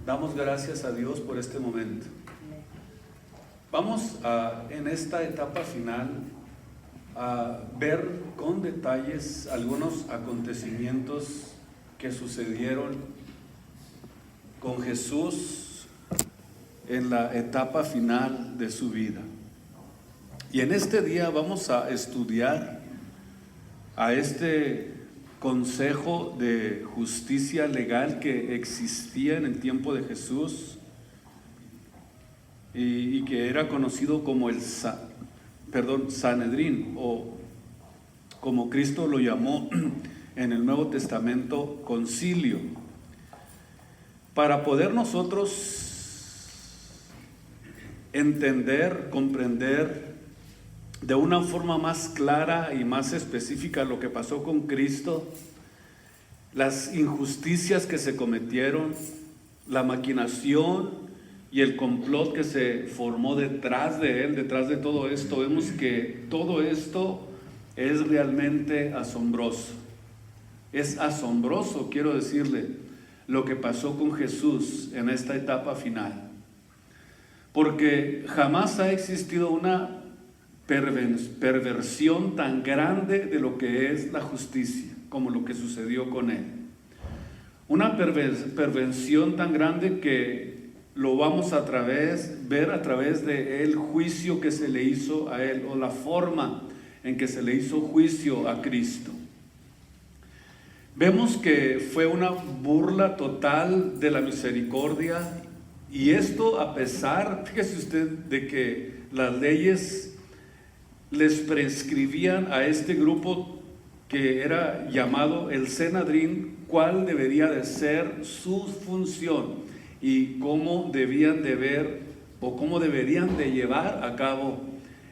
Damos gracias a Dios por este momento. Vamos en esta etapa final a ver con detalles algunos acontecimientos que sucedieron con Jesús en la etapa final de su vida. Y en este día vamos a estudiar a este consejo de justicia legal que existía en el tiempo de Jesús y que era conocido como el Sanedrín, o como Cristo lo llamó en el Nuevo Testamento, concilio, para poder nosotros entender, comprender de una forma más clara y más específica lo que pasó con Cristo, las injusticias que se cometieron, la maquinación y el complot que se formó detrás de él, detrás de todo esto. Vemos que todo esto es realmente asombroso. Es asombroso, quiero decirle, lo que pasó con Jesús en esta etapa final. Porque jamás ha existido una perversión tan grande de lo que es la justicia como lo que sucedió con él. Una perversión tan grande que lo vamos a ver a través del juicio que se le hizo a él, o la forma en que se le hizo juicio a Cristo. Vemos que fue una burla total de la misericordia, y esto a pesar, fíjese usted, de que las leyes les prescribían a este grupo que era llamado el Sanedrín cuál debería de ser su función y cómo debían de ver o cómo deberían de llevar a cabo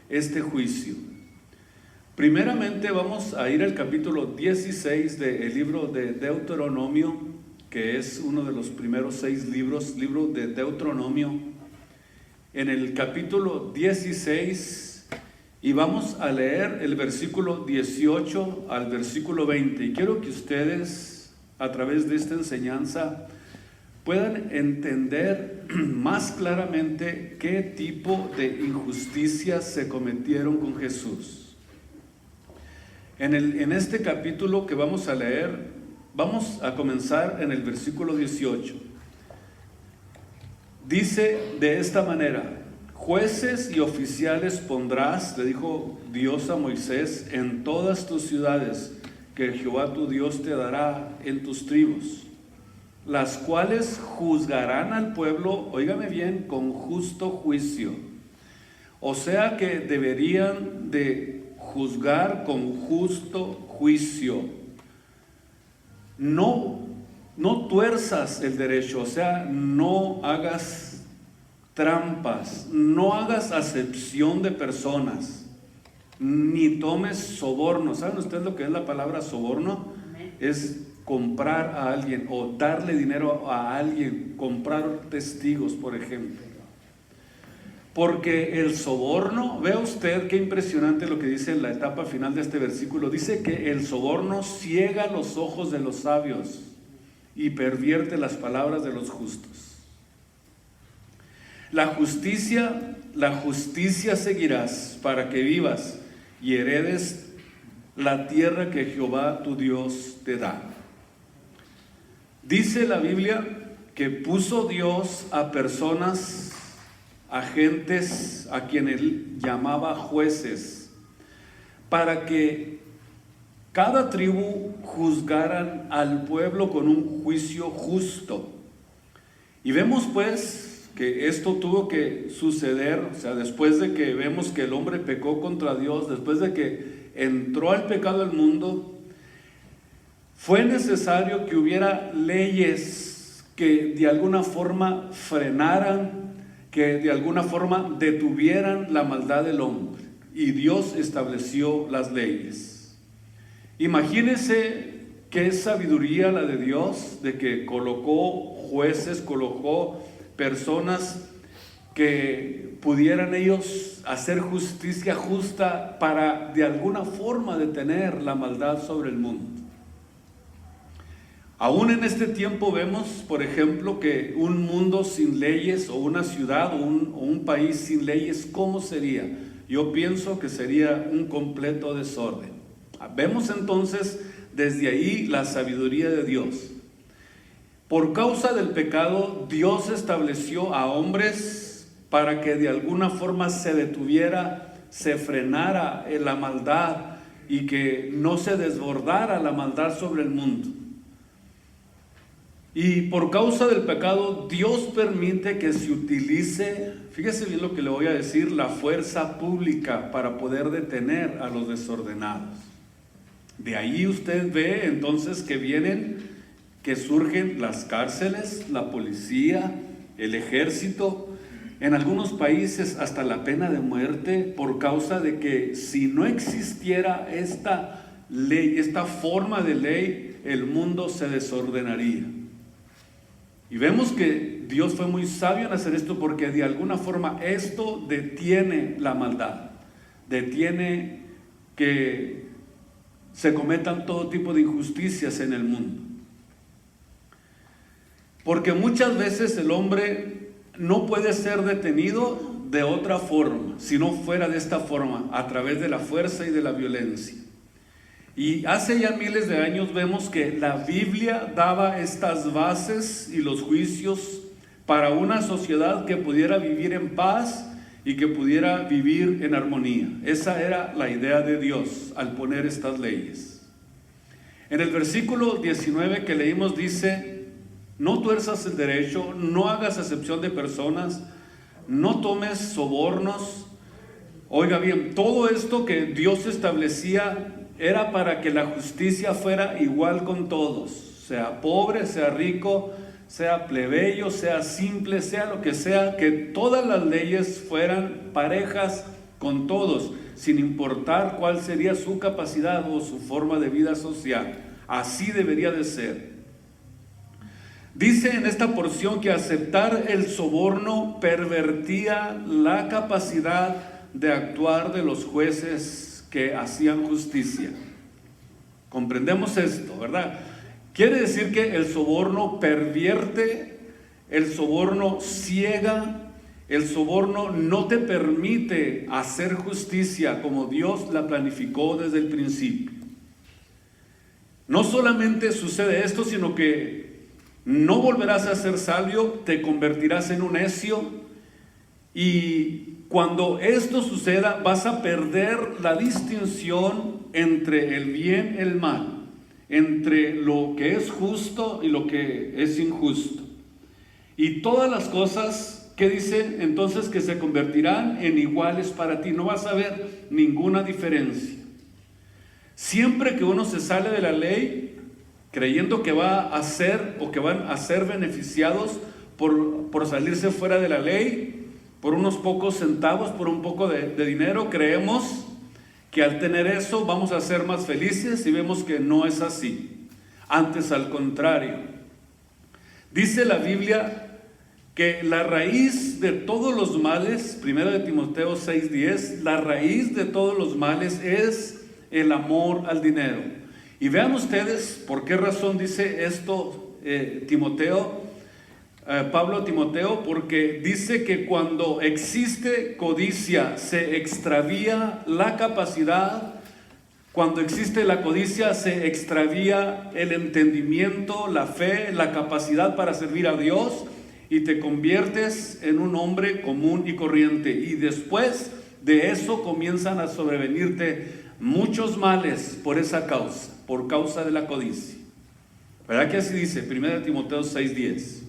este juicio. Primeramente vamos a ir al capítulo 16 del libro de Deuteronomio, que es uno de los primeros 6 libros, libro de Deuteronomio. En el capítulo 16 y vamos a leer el versículo 18 al versículo 20. Y quiero que ustedes, a través de esta enseñanza, puedan entender más claramente qué tipo de injusticias se cometieron con Jesús. En este capítulo que vamos a leer, vamos a comenzar en el versículo 18. Dice de esta manera: jueces y oficiales pondrás, le dijo Dios a Moisés, en todas tus ciudades que Jehová tu Dios te dará en tus tribus, las cuales juzgarán al pueblo, óigame bien, con justo juicio. O sea que deberían de juzgar con justo juicio. No tuerzas el derecho, o sea, no hagas trampas, no hagas acepción de personas, ni tomes soborno. ¿Saben ustedes lo que es la palabra soborno? Es comprar a alguien o darle dinero a alguien, comprar testigos, por ejemplo. Porque el soborno, vea usted qué impresionante lo que dice en la etapa final de este versículo. Dice que el soborno ciega los ojos de los sabios y pervierte las palabras de los justos. La justicia seguirás para que vivas y heredes la tierra que Jehová tu Dios te da. Dice la Biblia que puso Dios a personas, a gentes a quien él llamaba jueces, para que cada tribu juzgaran al pueblo con un juicio justo. Y vemos pues que esto tuvo que suceder, o sea, después de que vemos que el hombre pecó contra Dios, después de que entró el pecado al mundo, fue necesario que hubiera leyes que de alguna forma frenaran, que de alguna forma detuvieran la maldad del hombre, y Dios estableció las leyes. Imagínense qué sabiduría la de Dios, de que colocó jueces, colocó personas que pudieran ellos hacer justicia justa para de alguna forma detener la maldad sobre el mundo. Aún en este tiempo vemos, por ejemplo, que un mundo sin leyes o una ciudad o un país sin leyes, ¿cómo sería? Yo pienso que sería un completo desorden. Vemos entonces desde ahí la sabiduría de Dios. Por causa del pecado, Dios estableció a hombres para que de alguna forma se detuviera, se frenara en la maldad y que no se desbordara la maldad sobre el mundo. Y por causa del pecado, Dios permite que se utilice, fíjese bien lo que le voy a decir, la fuerza pública para poder detener a los desordenados. De ahí usted ve entonces que surgen las cárceles, la policía, el ejército, en algunos países hasta la pena de muerte, por causa de que si no existiera esta ley, esta forma de ley, el mundo se desordenaría. Y vemos que Dios fue muy sabio en hacer esto porque de alguna forma esto detiene la maldad, detiene que se cometan todo tipo de injusticias en el mundo. Porque muchas veces el hombre no puede ser detenido de otra forma, si no fuera de esta forma, a través de la fuerza y de la violencia. Y hace ya miles de años vemos que la Biblia daba estas bases y los juicios para una sociedad que pudiera vivir en paz y que pudiera vivir en armonía. Esa era la idea de Dios al poner estas leyes. En el versículo 19 que leímos dice: no tuerzas el derecho, no hagas acepción de personas, no tomes sobornos. Oiga bien, todo esto que Dios establecía era para que la justicia fuera igual con todos, sea pobre, sea rico, sea plebeyo, sea simple, sea lo que sea, que todas las leyes fueran parejas con todos, sin importar cuál sería su capacidad o su forma de vida social. Así debería de ser. Dice en esta porción que aceptar el soborno pervertía la capacidad de actuar de los jueces que hacían justicia. Comprendemos esto, ¿verdad? Quiere decir que el soborno pervierte, el soborno ciega, el soborno no te permite hacer justicia como Dios la planificó desde el principio. No solamente sucede esto, sino que no volverás a ser sabio, te convertirás en un necio, y cuando esto suceda vas a perder la distinción entre el bien y el mal, entre lo que es justo y lo que es injusto. Y todas las cosas que dice entonces que se convertirán en iguales para ti, no vas a ver ninguna diferencia. Siempre que uno se sale de la ley creyendo que va a ser o que van a ser beneficiados por salirse fuera de la ley, por unos pocos centavos, por un poco de dinero, creemos que al tener eso vamos a ser más felices, y vemos que no es así. Antes, al contrario. Dice la Biblia que la raíz de todos los males, 1 Timoteo 6:10, la raíz de todos los males es el amor al dinero. Y vean ustedes por qué razón dice esto Pablo a Timoteo, porque dice que cuando existe codicia se extravía la capacidad, cuando existe la codicia se extravía el entendimiento, la fe, la capacidad para servir a Dios, y te conviertes en un hombre común y corriente. Y después de eso comienzan a sobrevenirte muchos males por esa causa, por causa de la codicia. ¿Verdad que así dice 1 Timoteo 6:10?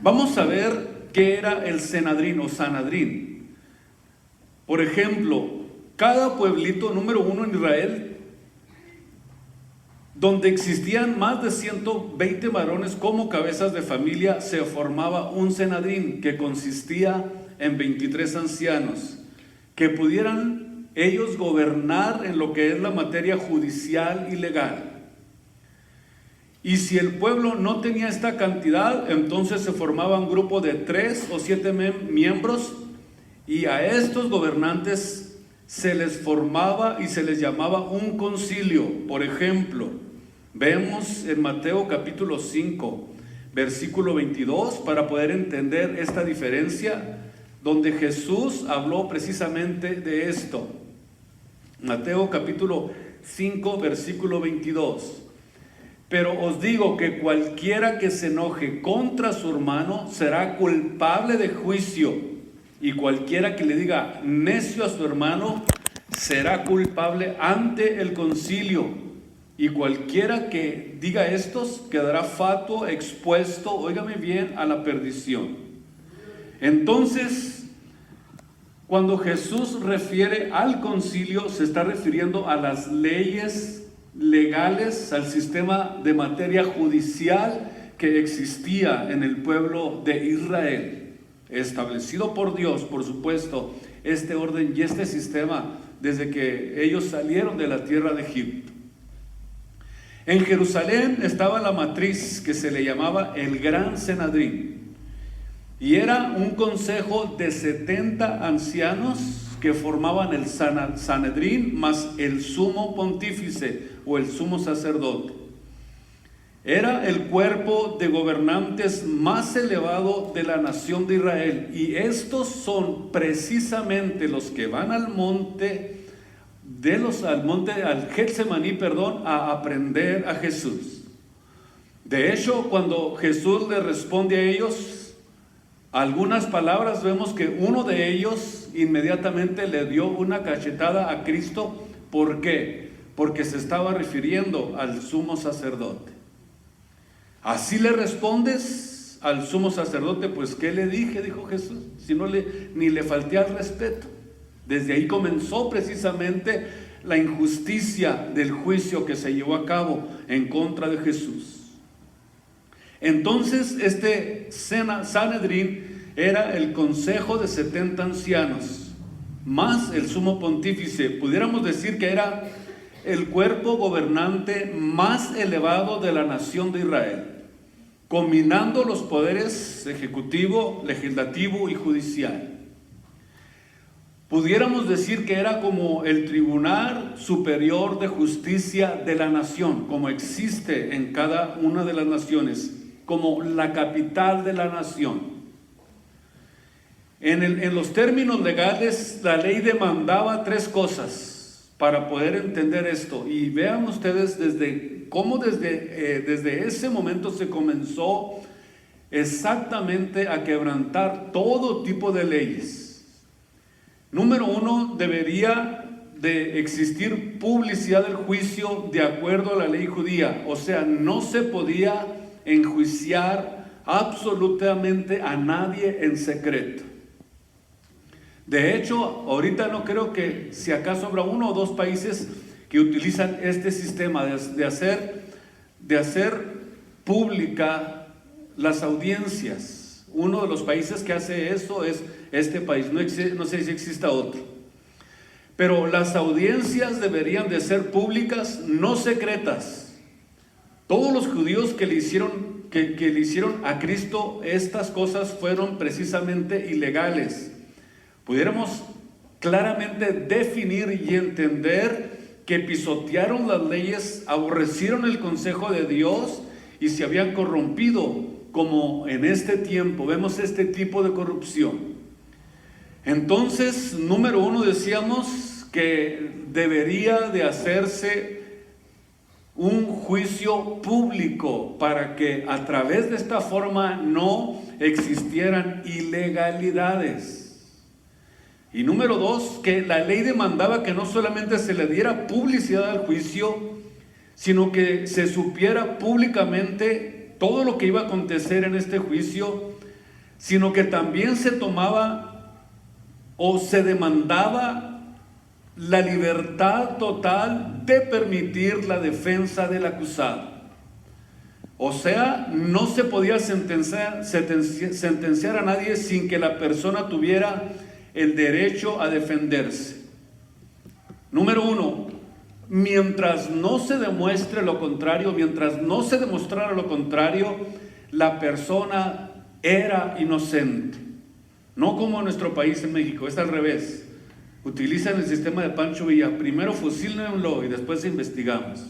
Vamos a ver qué era el Senadrín o Sanadrín. Por ejemplo, cada pueblito, número 1 en Israel, donde existían más de 120 varones como cabezas de familia, se formaba un Senadrín que consistía en 23 ancianos que pudieran ellos gobernar en lo que es la materia judicial y legal. Y si el pueblo no tenía esta cantidad, entonces se formaba un grupo de 3 o 7 miembros, y a estos gobernantes se les formaba y se les llamaba un concilio. Por ejemplo, Vemos en Mateo capítulo 5, versículo 22, para poder entender esta diferencia, donde Jesús habló precisamente de esto. Mateo capítulo 5, versículo 22. Pero os digo que cualquiera que se enoje contra su hermano será culpable de juicio, y cualquiera que le diga necio a su hermano será culpable ante el concilio, y cualquiera que diga estos quedará fatuo, expuesto, óigame bien, a la perdición. Entonces, cuando Jesús refiere al concilio, se está refiriendo a las leyes legales, al sistema de materia judicial que existía en el pueblo de Israel, establecido por Dios, por supuesto, este orden y este sistema desde que ellos salieron de la tierra de Egipto. En Jerusalén estaba la matriz que se le llamaba el Gran Sanedrín, y era un consejo de 70 ancianos que formaban el Sanedrín más el sumo pontífice o el sumo sacerdote. Era el cuerpo de gobernantes más elevado de la nación de Israel, y estos son precisamente los que van al monte al Getsemaní, a aprender a Jesús. De hecho, cuando Jesús le responde a ellos algunas palabras, vemos que uno de ellos inmediatamente le dio una cachetada a Cristo. ¿Por qué? Porque se estaba refiriendo al sumo sacerdote. ¿Así le respondes al sumo sacerdote? Pues ¿qué le dije? Dijo Jesús. Si no ni le falté al respeto. Desde ahí comenzó precisamente la injusticia del juicio que se llevó a cabo en contra de Jesús. Entonces este Sanedrín era el consejo de 70 ancianos, más el sumo pontífice. Pudiéramos decir que era el cuerpo gobernante más elevado de la nación de Israel, combinando los poderes ejecutivo, legislativo y judicial. Pudiéramos decir que era como el tribunal superior de justicia de la nación, como existe en cada una de las naciones, como la capital de la nación. En los términos legales, la ley demandaba 3 cosas para poder entender esto. Y vean ustedes cómo desde ese momento se comenzó exactamente a quebrantar todo tipo de leyes. Número 1, debería de existir publicidad del juicio de acuerdo a la ley judía. O sea, no se podía enjuiciar absolutamente a nadie en secreto. De hecho, ahorita no creo que, si acaso habrá 1 o 2 países que utilizan este sistema de hacer pública las audiencias. Uno de los países que hace eso es este país, no sé si exista otro. Pero las audiencias deberían de ser públicas, no secretas. Todos los judíos que le hicieron a Cristo estas cosas fueron precisamente ilegales. Pudiéramos claramente definir y entender que pisotearon las leyes, aborrecieron el consejo de Dios y se habían corrompido, como en este tiempo vemos este tipo de corrupción. Entonces, número 1, decíamos que debería de hacerse un juicio público para que a través de esta forma no existieran ilegalidades. Y número 2, que la ley demandaba que no solamente se le diera publicidad al juicio, sino que se supiera públicamente todo lo que iba a acontecer en este juicio, sino que también se tomaba o se demandaba la libertad total de permitir la defensa del acusado. O sea, no se podía sentenciar a nadie sin que la persona tuviera el derecho a defenderse. Número 1, mientras no se demuestre lo contrario, mientras no se demostrara lo contrario, la persona era inocente. No como en nuestro país, en México, es al revés. Utilizan el sistema de Pancho Villa: primero fusílenlo y después investigamos.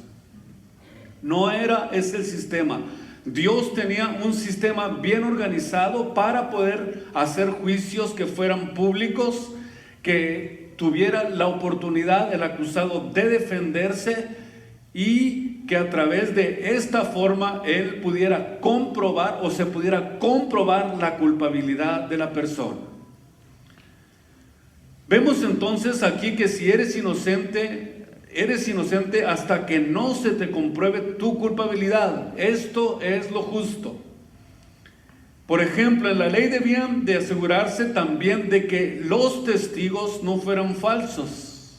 No era ese el sistema. Dios tenía un sistema bien organizado para poder hacer juicios que fueran públicos, que tuviera la oportunidad el acusado de defenderse y que a través de esta forma él pudiera comprobar o se pudiera comprobar la culpabilidad de la persona. Vemos entonces aquí que si eres inocente hasta que no se te compruebe tu culpabilidad. Esto es lo justo. Por ejemplo, en la ley debían de asegurarse también de que los testigos no fueran falsos.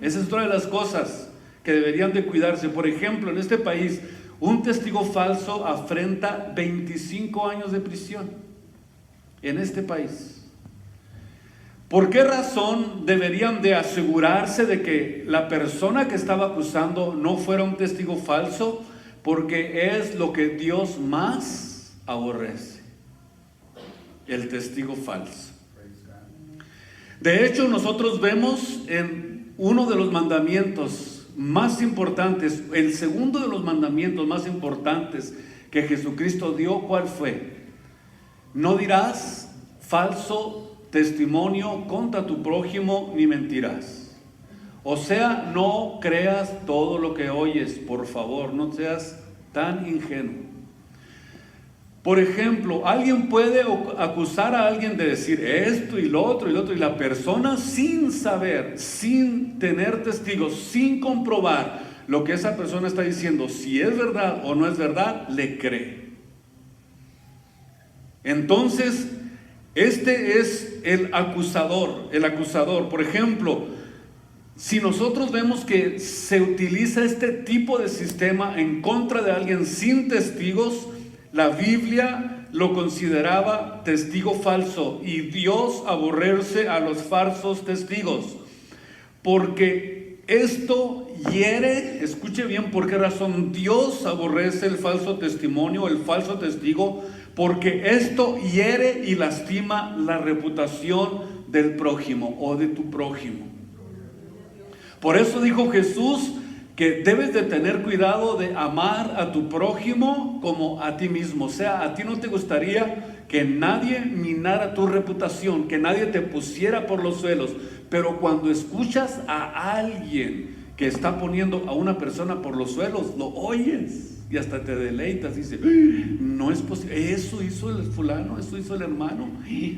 Esa es otra de las cosas que deberían de cuidarse. Por ejemplo, en este país, un testigo falso afrenta 25 años de prisión. En este país. ¿Por qué razón deberían de asegurarse de que la persona que estaba acusando no fuera un testigo falso? Porque es lo que Dios más aborrece, el testigo falso. De hecho, nosotros vemos en uno de los mandamientos más importantes, el segundo de los mandamientos más importantes que Jesucristo dio, ¿cuál fue? No dirás falso testimonio contra tu prójimo, ni mentirás. O sea, no creas todo lo que oyes, por favor, no seas tan ingenuo. Por ejemplo, alguien puede acusar a alguien de decir esto y lo otro, y la persona sin saber, sin tener testigos, sin comprobar lo que esa persona está diciendo, si es verdad o no es verdad, le cree. Entonces, este es el acusador. Por ejemplo, si nosotros vemos que se utiliza este tipo de sistema en contra de alguien sin testigos, la Biblia lo consideraba testigo falso, y Dios aborrece a los falsos testigos, porque esto hiere. Escuche bien por qué razón Dios aborrece el falso testimonio, el falso testigo, porque esto hiere y lastima la reputación del prójimo o de tu prójimo. Por eso dijo Jesús que debes de tener cuidado de amar a tu prójimo como a ti mismo. O sea, a ti no te gustaría que nadie minara tu reputación, que nadie te pusiera por los suelos. Pero cuando escuchas a alguien que está poniendo a una persona por los suelos, lo oyes y hasta te deleitas. Dice, no es posible, eso hizo el fulano, eso hizo el hermano,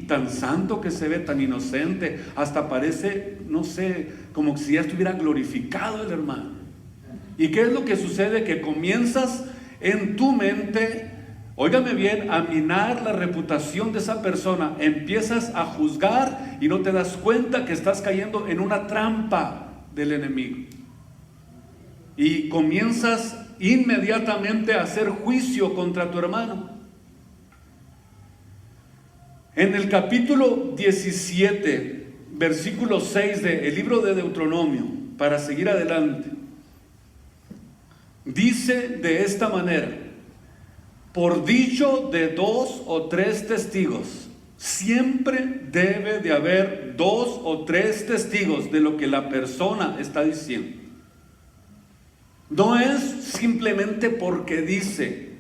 tan santo que se ve, tan inocente, hasta parece, no sé, como si ya estuviera glorificado el hermano. ¿Y qué es lo que sucede? Que comienzas en tu mente, óigame bien, a minar la reputación de esa persona. Empiezas a juzgar y no te das cuenta que estás cayendo en una trampa del enemigo. Y comienzas inmediatamente a hacer juicio contra tu hermano. En el capítulo 17, versículo 6 del libro de Deuteronomio, para seguir adelante, dice de esta manera: por dicho de 2 o 3 testigos, siempre debe de haber 2 o 3 testigos de lo que la persona está diciendo. No es simplemente porque dice,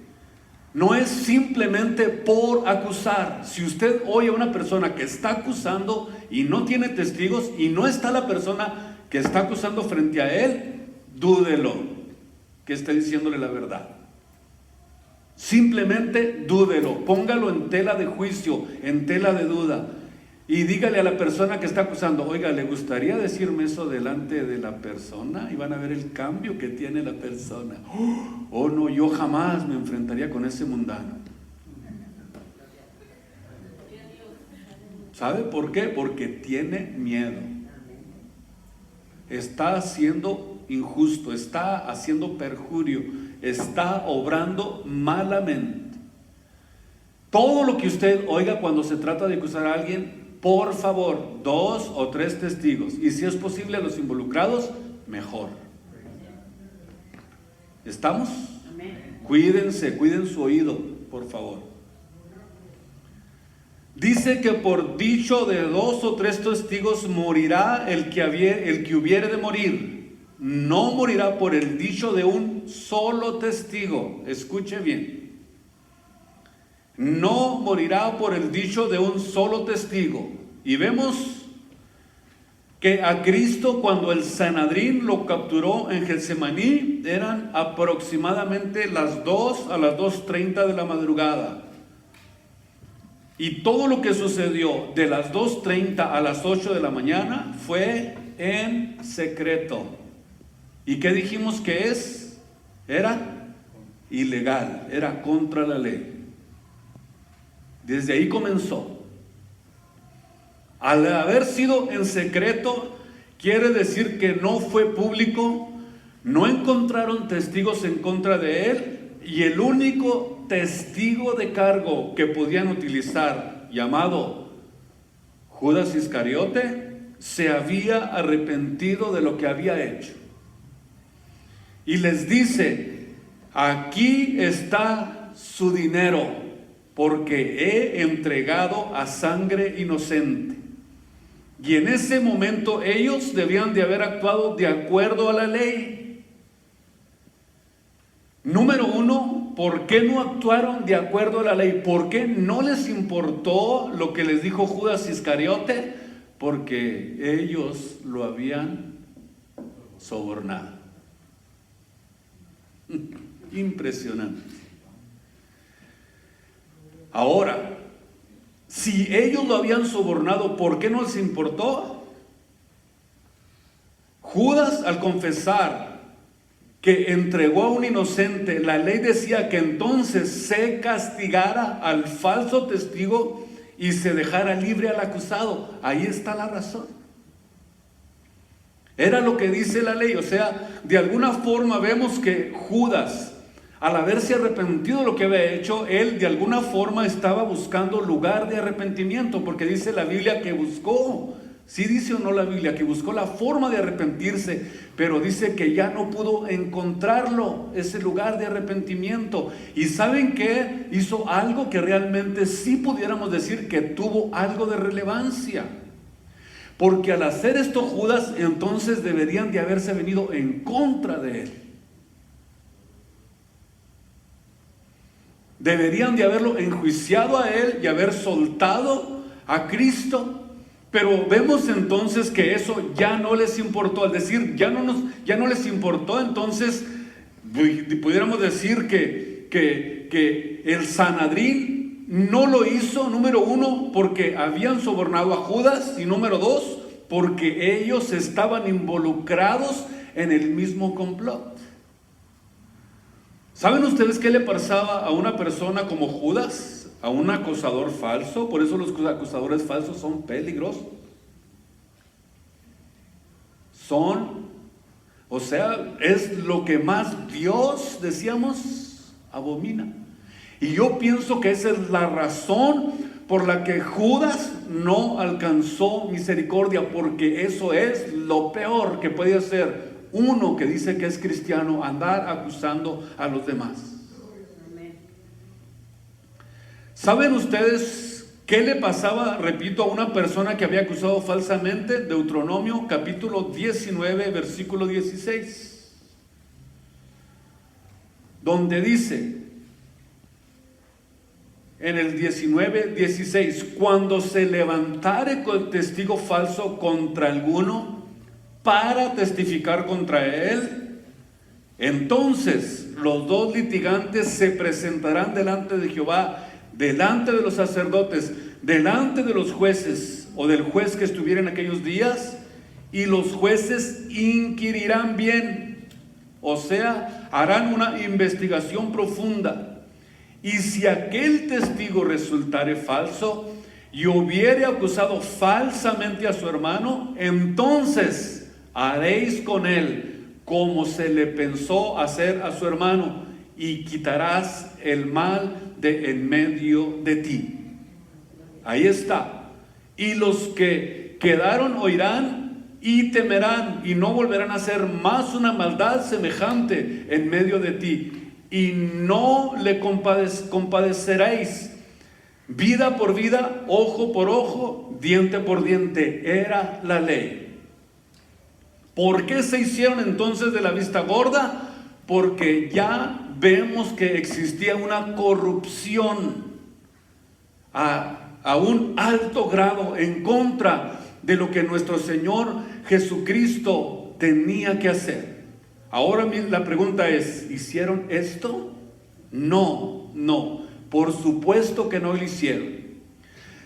no es simplemente por acusar. Si usted oye a una persona que está acusando y no tiene testigos y no está la persona que está acusando frente a él, dúdelo que esté diciéndole la verdad. Simplemente dúdelo, póngalo en tela de juicio, en tela de duda, y dígale a la persona que está acusando: oiga, ¿le gustaría decirme eso delante de la persona? Y van a ver el cambio que tiene la persona. Oh no, yo jamás me enfrentaría con ese mundano. ¿Sabe por qué? Porque tiene miedo. Está siendo injusto, está haciendo perjurio, está obrando malamente. Todo lo que usted oiga cuando se trata de acusar a alguien, por favor, 2 o 3 testigos, y si es posible a los involucrados, mejor. ¿Estamos? Cuídense, cuiden su oído, por favor. Dice que por dicho de 2 o 3 testigos morirá el que hubiere de morir. no morirá por el dicho de un solo testigo. Escuche bien. No morirá por el dicho de un solo testigo. Y vemos que a Cristo, cuando el Sanedrín lo capturó en Getsemaní, eran aproximadamente las 2 a las 2:30 de la madrugada. Y todo lo que sucedió de las 2:30 a las 8 de la mañana fue en secreto. ¿Y qué dijimos que es? Era ilegal, era contra la ley. Desde ahí comenzó. Al haber sido en secreto, quiere decir que no fue público, no encontraron testigos en contra de él, y el único testigo de cargo que podían utilizar, llamado Judas Iscariote, se había arrepentido de lo que había hecho. Y les dice: aquí está su dinero, porque he entregado a sangre inocente. Y en ese momento ellos debían de haber actuado de acuerdo a la ley. Número uno, ¿por qué no actuaron de acuerdo a la ley? ¿Por qué no les importó lo que les dijo Judas Iscariote? Porque ellos lo habían sobornado. Impresionante. Ahora, si ellos lo habían sobornado, ¿por qué no les importó? Judas, al confesar que entregó a un inocente, la ley decía que entonces se castigara al falso testigo y se dejara libre al acusado. Ahí está la razón. Era lo que dice la ley. O sea, de alguna forma vemos que Judas, al haberse arrepentido de lo que había hecho, él de alguna forma estaba buscando lugar de arrepentimiento, porque dice la Biblia que buscó, ¿sí dice o no la Biblia? Que buscó la forma de arrepentirse, pero dice que ya no pudo encontrarlo, ese lugar de arrepentimiento. ¿Y saben qué? Hizo algo que realmente sí pudiéramos decir que tuvo algo de relevancia. Porque al hacer esto Judas, entonces deberían de haberse venido en contra de él. Deberían de haberlo enjuiciado a él y haber soltado a Cristo. Pero vemos entonces que eso ya no les importó. Al decir ya no les importó, entonces pudiéramos decir que el Sanedrín no lo hizo, número uno, porque habían sobornado a Judas, y número dos, porque ellos estaban involucrados en el mismo complot. ¿Saben ustedes qué le pasaba a una persona como Judas? A un acusador falso. Por eso los acusadores falsos son peligrosos. Es lo que más Dios, decíamos, abomina. Y yo pienso que esa es la razón por la que Judas no alcanzó misericordia, porque eso es lo peor que puede hacer uno que dice que es cristiano, andar acusando a los demás. ¿Saben ustedes qué le pasaba, repito, a una persona que había acusado falsamente? Deuteronomio capítulo 19, versículo 16, donde dice, en el 19:16, cuando se levantare con testigo falso contra alguno para testificar contra él, entonces los dos litigantes se presentarán delante de Jehová, delante de los sacerdotes, delante de los jueces o del juez que estuviera en aquellos días, y los jueces inquirirán bien, o sea, harán una investigación profunda. Y si aquel testigo resultare falso y hubiere acusado falsamente a su hermano, entonces haréis con él como se le pensó hacer a su hermano, y quitarás el mal de en medio de ti. Ahí está. Y los que quedaron oirán y temerán, y no volverán a hacer más una maldad semejante en medio de ti, y no le compadeceréis. Vida por vida, ojo por ojo, diente por diente, era la ley. ¿Por qué se hicieron entonces de la vista gorda? Porque ya vemos que existía una corrupción a un alto grado en contra de lo que nuestro Señor Jesucristo tenía que hacer. Ahora la pregunta es, ¿hicieron esto? No, por supuesto que no lo hicieron.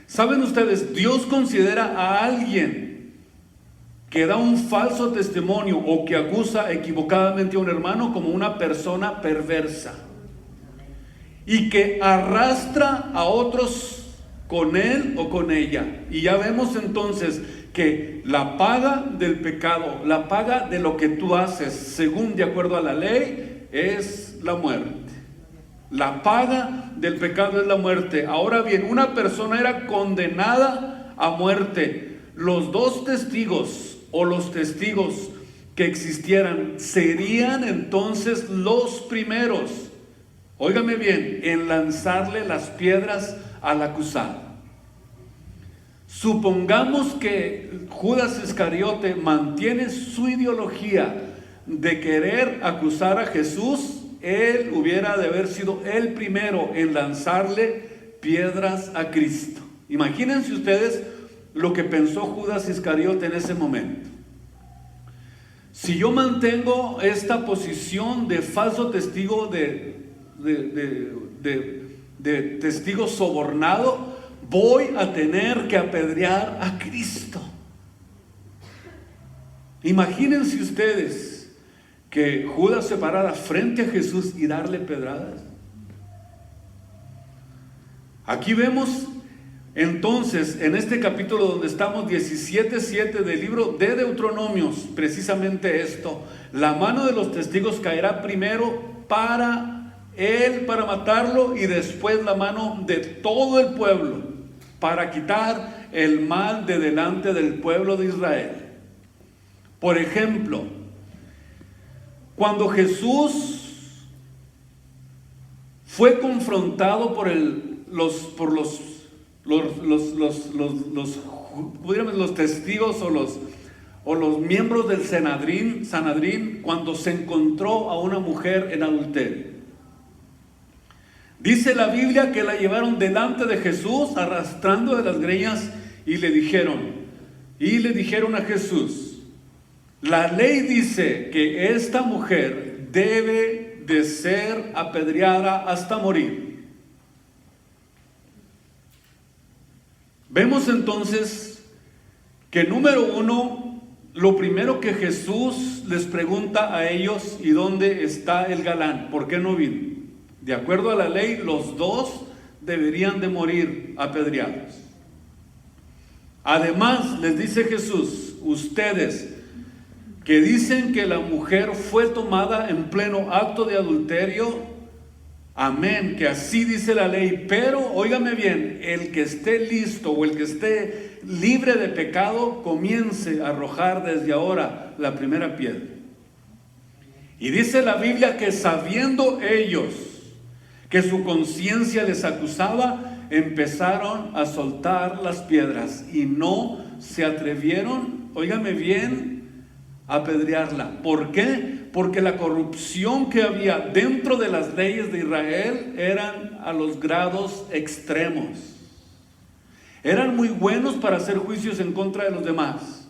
¿Saben ustedes? Dios considera a alguien que da un falso testimonio o que acusa equivocadamente a un hermano como una persona perversa y que arrastra a otros con él o con ella. Y ya vemos entonces que la paga del pecado, la paga de lo que tú haces, según de acuerdo a la ley, es la muerte. La paga del pecado es la muerte. Ahora bien, una persona era condenada a muerte. Los dos testigos o los testigos que existieran serían entonces los primeros, óigame bien, en lanzarle las piedras al acusado. Supongamos que Judas Iscariote mantiene su ideología de querer acusar a Jesús. Él hubiera de haber sido el primero en lanzarle piedras a Cristo. Imagínense ustedes lo que pensó Judas Iscariote en ese momento. Si yo mantengo esta posición de falso testigo, de testigo sobornado, voy a tener que apedrear a Cristo. Imagínense ustedes que Judas se parara frente a Jesús y darle pedradas. Aquí vemos entonces en este capítulo donde estamos, 17:7 del libro de Deuteronomios, precisamente esto: la mano de los testigos caerá primero para él, para matarlo, y después la mano de todo el pueblo para quitar el mal de delante del pueblo de Israel. Por ejemplo, cuando Jesús fue confrontado por los testigos o los miembros del Sanedrín, cuando se encontró a una mujer en adulterio, dice la Biblia que la llevaron delante de Jesús arrastrando de las greñas y le dijeron a Jesús: la ley dice que esta mujer debe de ser apedreada hasta morir. Vemos entonces que número uno, lo primero que Jesús les pregunta a ellos: ¿y dónde está el galán? ¿Por qué no vino? De acuerdo a la ley, los dos deberían de morir apedreados. Además, les dice Jesús: ustedes que dicen que la mujer fue tomada en pleno acto de adulterio, amén, que así dice la ley, pero óigame bien, el que esté listo o el que esté libre de pecado, comience a arrojar desde ahora la primera piedra. Y dice la Biblia que sabiendo ellos que su conciencia les acusaba, empezaron a soltar las piedras y no se atrevieron, óigame bien, a apedrearla. ¿Por qué? Porque la corrupción que había dentro de las leyes de Israel eran a los grados extremos. Eran muy buenos para hacer juicios en contra de los demás.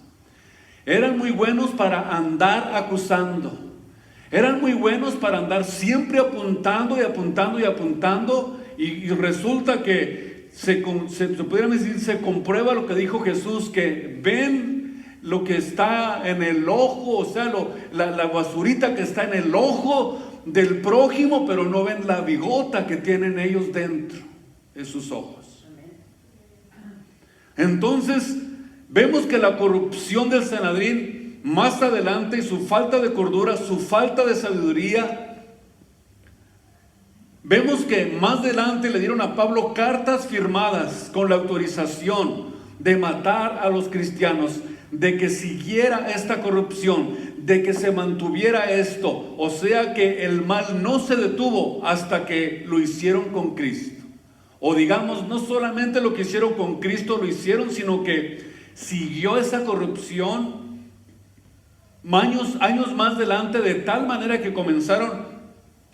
Eran muy buenos para andar acusando. Eran muy buenos para andar siempre apuntando y apuntando y apuntando. Y resulta que se comprueba lo que dijo Jesús, que ven lo que está en el ojo, o sea, la basurita que está en el ojo del prójimo, pero no ven la bigota que tienen ellos dentro de sus ojos. Entonces, vemos que la corrupción del Sanedrín más adelante, y su falta de cordura, su falta de sabiduría, vemos que más adelante le dieron a Pablo cartas firmadas con la autorización de matar a los cristianos, de que siguiera esta corrupción, de que se mantuviera esto, o sea que el mal no se detuvo hasta que lo hicieron con Cristo. O digamos, no solamente lo que hicieron con Cristo lo hicieron, sino que siguió esa corrupción años más adelante, de tal manera que comenzaron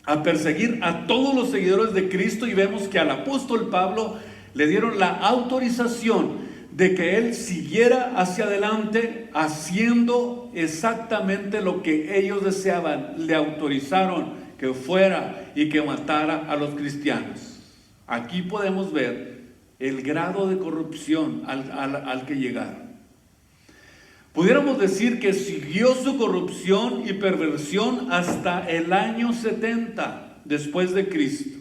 a perseguir a todos los seguidores de Cristo, y vemos que al apóstol Pablo le dieron la autorización de que él siguiera hacia adelante haciendo exactamente lo que ellos deseaban. Le autorizaron que fuera y que matara a los cristianos. Aquí podemos ver el grado de corrupción al que llegaron. Pudiéramos decir que siguió su corrupción y perversión hasta el año 70 después de Cristo,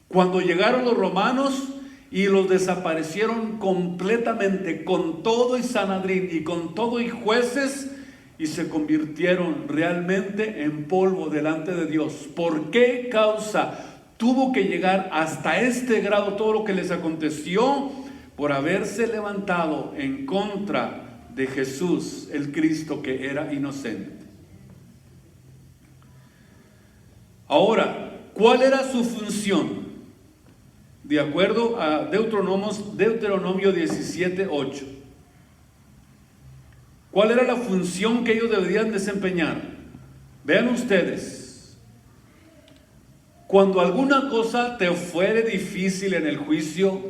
cuando llegaron los romanos y los desaparecieron completamente, con todo y Sanedrín y con todo y jueces, y se convirtieron realmente en polvo delante de Dios. ¿Por qué causa tuvo que llegar hasta este grado todo lo que les aconteció? Por haberse levantado en contra de Jesús, el Cristo, que era inocente. Ahora, ¿cuál era su función? De acuerdo a Deuteronomio 17:8. ¿Cuál era la función que ellos deberían desempeñar? Vean ustedes. Cuando alguna cosa te fuere difícil en el juicio,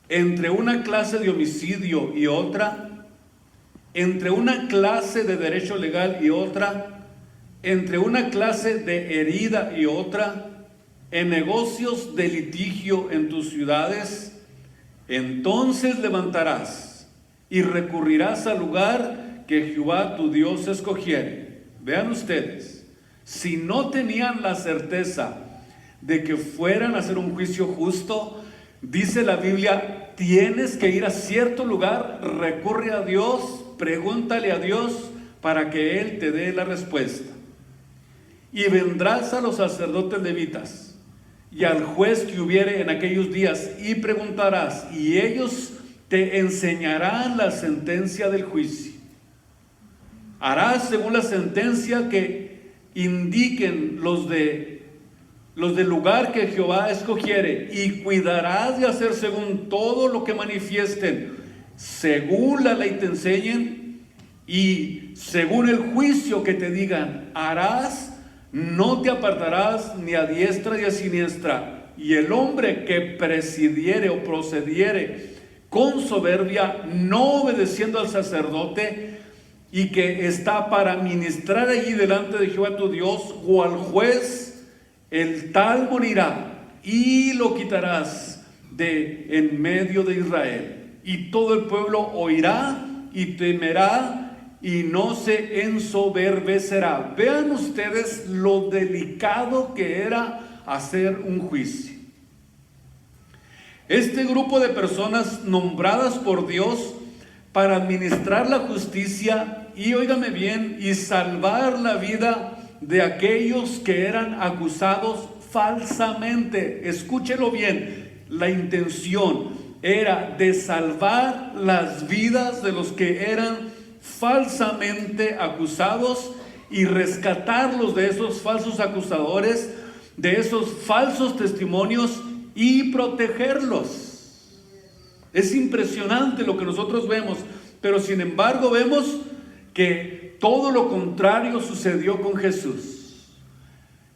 entre una clase de homicidio y otra, entre una clase de derecho legal y otra, entre una clase de herida y otra, en negocios de litigio en tus ciudades, entonces levantarás y recurrirás al lugar que Jehová tu Dios escogiere. Vean ustedes, si no tenían la certeza de que fueran a hacer un juicio justo, dice la Biblia, tienes que ir a cierto lugar, recurre a Dios, pregúntale a Dios para que Él te dé la respuesta. Y vendrás a los sacerdotes levitas y al juez que hubiere en aquellos días, y preguntarás, y ellos te enseñarán la sentencia del juicio. Harás según la sentencia que indiquen los del lugar que Jehová escogiere, y cuidarás de hacer según todo lo que manifiesten, según la ley te enseñen, y según el juicio que te digan, harás. No te apartarás ni a diestra ni a siniestra. Y el hombre que presidiere o procediere con soberbia, no obedeciendo al sacerdote, y que está para ministrar allí delante de Jehová tu Dios, o al juez, el tal morirá, y lo quitarás de en medio de Israel. Y todo el pueblo oirá y temerá, y no se ensoberbecerá. Vean ustedes lo delicado que era hacer un juicio. Este grupo de personas nombradas por Dios para administrar la justicia y, óigame bien, y salvar la vida de aquellos que eran acusados falsamente. Escúchelo bien, la intención era de salvar las vidas de los que eran falsamente acusados y rescatarlos de esos falsos acusadores, de esos falsos testimonios, y protegerlos. Es impresionante lo que nosotros vemos, pero sin embargo vemos que todo lo contrario sucedió con Jesús.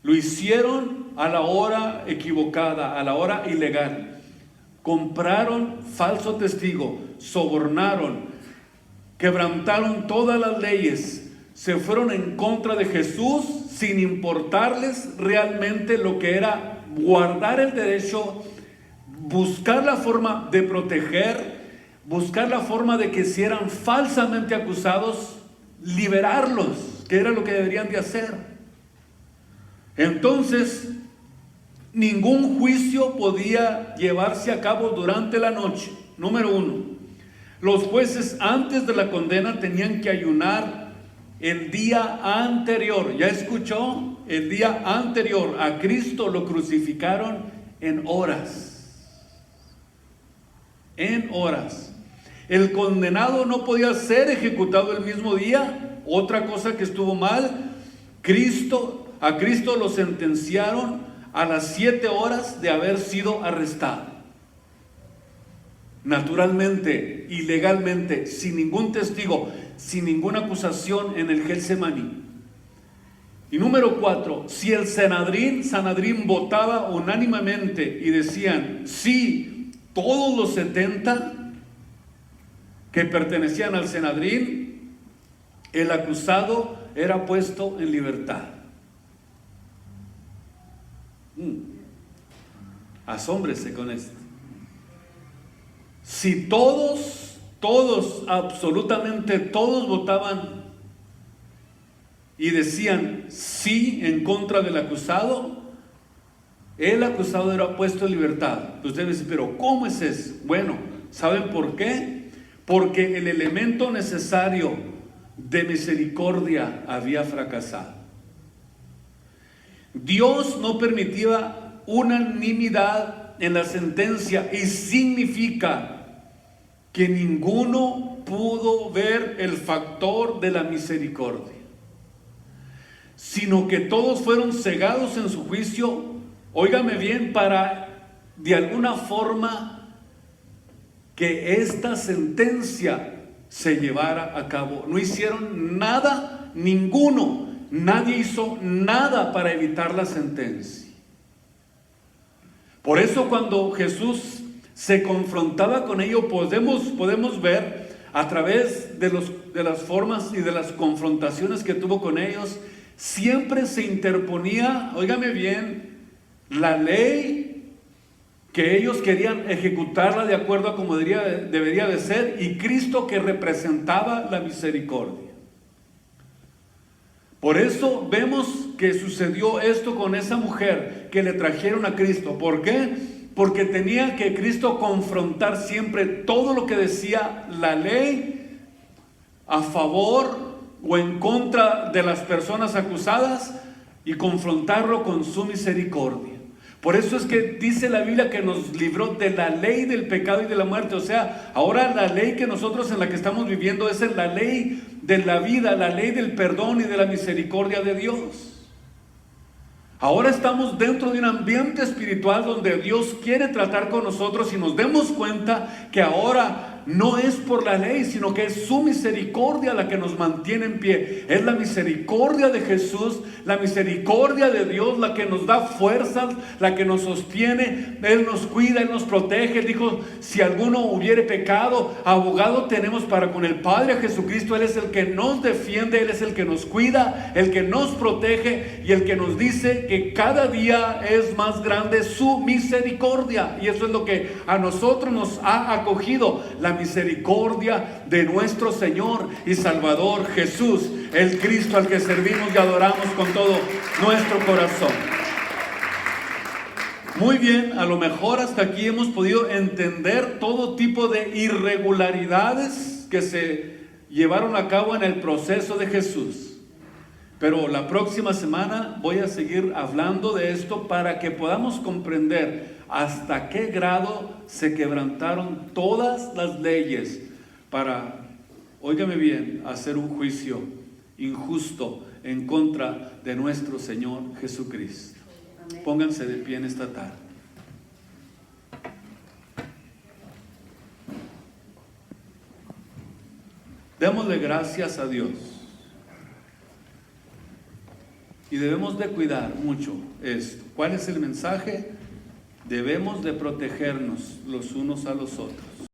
Lo hicieron a la hora equivocada, a la hora ilegal. Compraron falso testigo, sobornaron, quebrantaron todas las leyes, se fueron en contra de Jesús sin importarles realmente lo que era guardar el derecho, buscar la forma de proteger, buscar la forma de que si eran falsamente acusados, liberarlos, que era lo que deberían de hacer. Entonces, ningún juicio podía llevarse a cabo durante la noche. Número 1. Los jueces antes de la condena tenían que ayunar el día anterior. ¿Ya escuchó? El día anterior. A Cristo lo crucificaron en horas. En horas. El condenado no podía ser ejecutado el mismo día. Otra cosa que estuvo mal. A Cristo lo sentenciaron a las 7 horas de haber sido arrestado. Naturalmente, ilegalmente, sin ningún testigo, sin ninguna acusación en el Getsemaní. Y número 4, si el Sanedrín votaba unánimemente y decían sí, todos los 70 que pertenecían al Sanedrín, el acusado era puesto en libertad. Asómbrese con esto. Si todos, absolutamente todos votaban y decían sí en contra del acusado, el acusado era puesto en libertad. Usted dice, pero ¿cómo es eso? Bueno, ¿saben por qué? Porque el elemento necesario de misericordia había fracasado. Dios no permitía unanimidad en la sentencia, y significa que ninguno pudo ver el factor de la misericordia, sino que todos fueron cegados en su juicio, óigame bien, para de alguna forma que esta sentencia se llevara a cabo. No hicieron nada, nadie hizo nada para evitar la sentencia. Por eso cuando Jesús se confrontaba con ello, podemos ver a través de las formas y de las confrontaciones que tuvo con ellos, siempre se interponía, óigame bien, la ley que ellos querían ejecutarla de acuerdo a como debería de ser, y Cristo, que representaba la misericordia. Por eso vemos que sucedió esto con esa mujer que le trajeron a Cristo. ¿Por qué? Porque tenía que Cristo confrontar siempre todo lo que decía la ley a favor o en contra de las personas acusadas, y confrontarlo con su misericordia. Por eso es que dice la Biblia que nos libró de la ley del pecado y de la muerte. O sea, ahora la ley que nosotros en la que estamos viviendo es la ley de la vida, la ley del perdón y de la misericordia de Dios. Ahora estamos dentro de un ambiente espiritual donde Dios quiere tratar con nosotros, y nos demos cuenta que ahora no es por la ley, sino que es su misericordia la que nos mantiene en pie. Es la misericordia de Jesús, la misericordia de Dios la que nos da fuerzas, la que nos sostiene. Él nos cuida, Él nos protege. Él dijo, si alguno hubiere pecado, abogado tenemos para con el Padre, a Jesucristo. Él es el que nos defiende, Él es el que nos cuida, el que nos protege, y el que nos dice que cada día es más grande su misericordia. Y eso es lo que a nosotros nos ha acogido, la misericordia de nuestro Señor y Salvador Jesús, el Cristo al que servimos y adoramos con todo nuestro corazón. Muy bien, a lo mejor hasta aquí hemos podido entender todo tipo de irregularidades que se llevaron a cabo en el proceso de Jesús. Pero la próxima semana voy a seguir hablando de esto para que podamos comprender hasta qué grado se quebrantaron todas las leyes para, óigame bien, hacer un juicio injusto en contra de nuestro Señor Jesucristo. Amén. Pónganse de pie en esta tarde. Démosle gracias a Dios. Y debemos de cuidar mucho esto. ¿Cuál es el mensaje? Debemos de protegernos los unos a los otros.